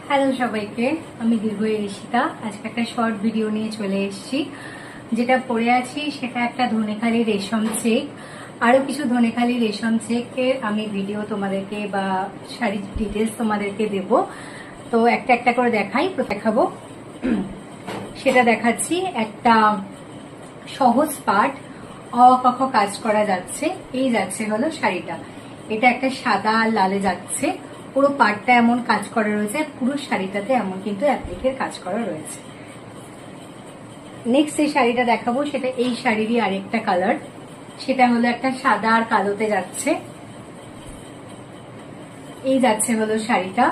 Hello সবাইকে, আমি দীর্ঘই ঋষিতা। আজকে একটা শর্ট ভিডিও নিয়ে চলে এসেছি। যেটা পরে আছি সেটা একটা ধনেখালি রেশম চেক। আরো কিছু ধনেখালি রেশম চেকের আমি ভিডিও তোমাদেরকে বা শাড়ির ডিটেলস তোমাদেরকে দেব। তো একটা একটা করে দেখাবো। সেটা দেখাচ্ছি। একটা সহজ পাট অ ক খ কাজ করা যাচ্ছে। এই যাচ্ছে হলো শাড়িটা। এটা একটা সাদা আর লালে যাচ্ছে। পুরো পাটটা এমন কাজ করা রয়েছে, পুরো শাড়িটাতে এমন কিন্তু অ্যাপ্লিকের কাজ করা রয়েছে। নেক্সট এই শাড়িটা দেখাবো, সেটা এই শাড়িরই আরেকটা কালার। সেটা হলো একটা সাদা আর কালোতে যাচ্ছে। এই যাচ্ছে হলো শাড়িটা।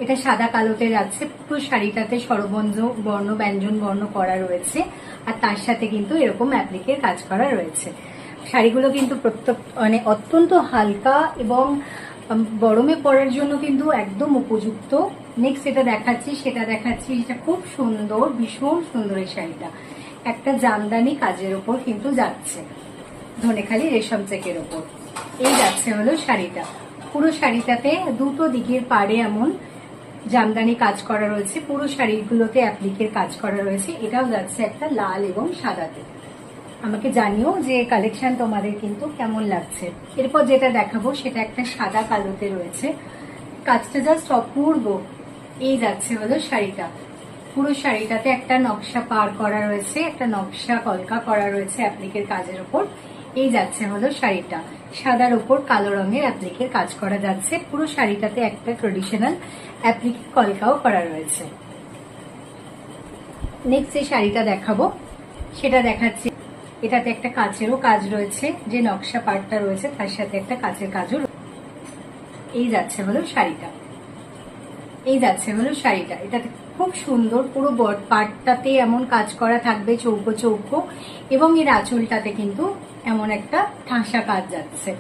এটা সাদা কালোতে যাচ্ছে। পুরো শাড়িটাতে স্বরবর্ণ বর্ণ ব্যঞ্জন বর্ণ করা রয়েছে, আর তার সাথে কিন্তু এরকম অ্যাপ্লিকের কাজ করা রয়েছে। শাড়িগুলো কিন্তু অত্যন্ত হালকা এবং গরমে পরার জন্য কিন্তু একদম উপযুক্ত। নেক্সট যেটা দেখাচ্ছি সেটা খুব সুন্দর, ভীষণ সুন্দর এই শাড়িটা। একটা জামদানি কাজের ওপর কিন্তু যাচ্ছে, ধনেখালি রেশম চেকের ওপর। এই যাচ্ছে হলো শাড়িটা। পুরো শাড়িটাতে দুটো দিকের পাড়ে এমন জামদানি কাজ করা রয়েছে। পুরো শাড়িগুলোতে অ্যাপ্লিকের কাজ করা রয়েছে। এটাও যাচ্ছে একটা লাল এবং সাদাতে। আমাকে জানিও যে কালেকশন তোমাদের কিন্তু কেমন লাগছে। এরপর যেটা দেখাবো সেটা একটা সাদা কালোতে রয়েছে। কাজটা জাস্ট অপূর্ব। এই যাচ্ছে হলো শাড়িটা। পুরো শাড়িটাতে একটা নকশা পার করা রয়েছে, একটা নকশা কলকা করা রয়েছে অ্যাপ্লিকের কাজের ওপর। এই যাচ্ছে হলো শাড়িটা। সাদার উপর কালো রঙের অ্যাপ্লিকের কাজ করা যাচ্ছে। পুরো শাড়িটাতে একটা ট্রেডিশনাল অ্যাপ্লিক কলকাও করা রয়েছে। নেক্সট যে শাড়িটা দেখাবো সেটা দেখাচ্ছি। এটাতে একটা কাচেরও কাজ রয়েছে, যে নকশা পাটটা রয়েছে তার সাথে একটা কাচের কাজও। এই যাচ্ছে হলো শাড়িটা। এটাতে খুব সুন্দর পুরো পাটটাতে এমন কাজ করা থাকবে চৌকো চৌকো, এবং এর আঁচলটাতে কিন্তু এমন একটা ঠাসা কাজ যাচ্ছে।